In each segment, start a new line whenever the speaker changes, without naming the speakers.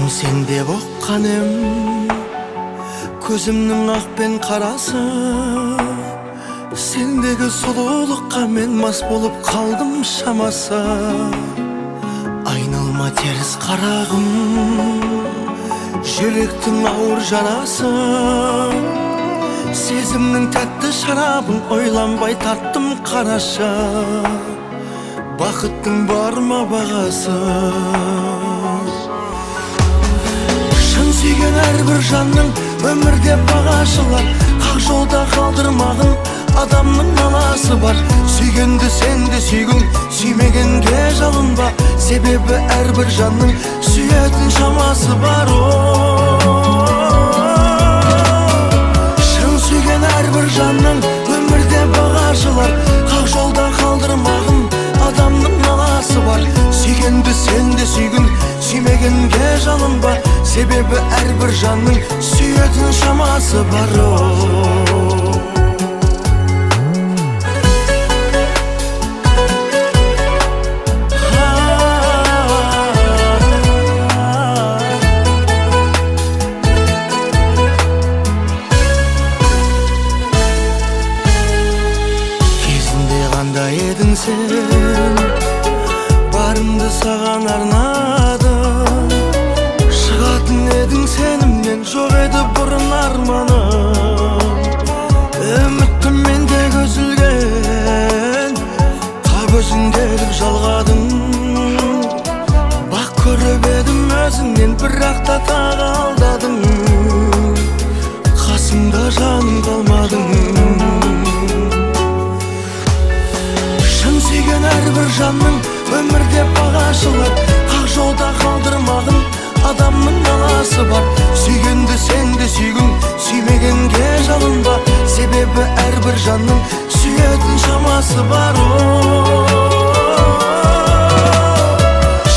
sen деп оққаным көзімнің ақ пен қарасы сендегі сұлулыққа мен мас болып қалдым шамасы айналма теріс қарағым жүректің ауыр жарасы сезімнің тәтті шарабын ойланбай тарттым қарашы бақыттың бар ма бағасы шын сүйген әрбір жанның өмірде бағашылар қақ жолда қалдырмағын адамның наласы бар сүйгенді сен де сүйгін сүймегенге жалынба себебі әрбір жанның сүйетін шамасы бар шын сүйген әрбір жанның өмірде бағашылар қақ жолда қалдырмағын адамның наласы бар сүйгенді сен де сүйгін сүймегенге жалынба себебі әрбір жанның сүйетін шамасы бар кезінде қандай едің сен барымды саған арнадым шығатын едің сенімнен жоқ еді бұрын арманым үмітім мендегі үзілген тап өзің келіп жалғадың бақ көріп едім өзіңнен бірақ та тағы алдадың қасымда жаным қалмадың шын сүйген әрбір жанның өмірде бағашылар қақ жолда қалдырмағын адамның наласы бар сүйгенді сен де сүйгін сүймегенге жалынба себебі әрбір жанның сүйетін шамасы бар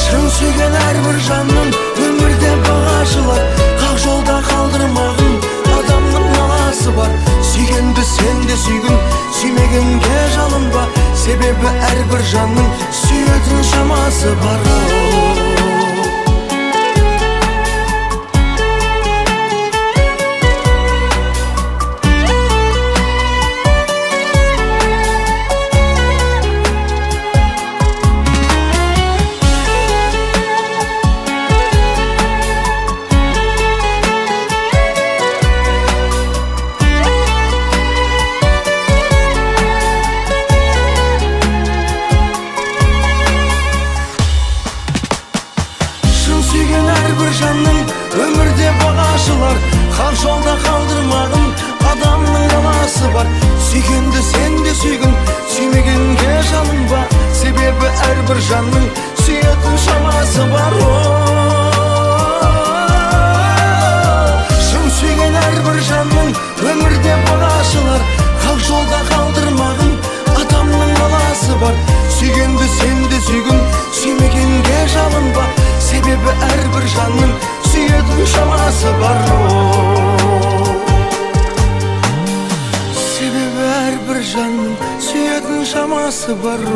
шын сүйген әрбір жанның өмірде бағашылар қақ жолда қалдырмағын адамның наласы бар сүйгенді сен де сүйгін сүймегенге жалынба себебі әрбір жанның сүйетін шамасы бар сүйген әрбір жанның өмірде бағашылар қақ жолда қалдырмағын адамның наласы бар сүйгенді сен де сүйгін сүймегенге жалынба себебі әрбір жанның сүйетін шамасы бар шын сүйген әрбір жанның өмірде бағашылар қақ жолда қалдырмағын адамның наласы бар сүйгенді сен де сүйгін сүймегенге жалынба себебі әрбір жанның сүйетін шамасы бар себебі әрбір жанның сүйетін шамасы бар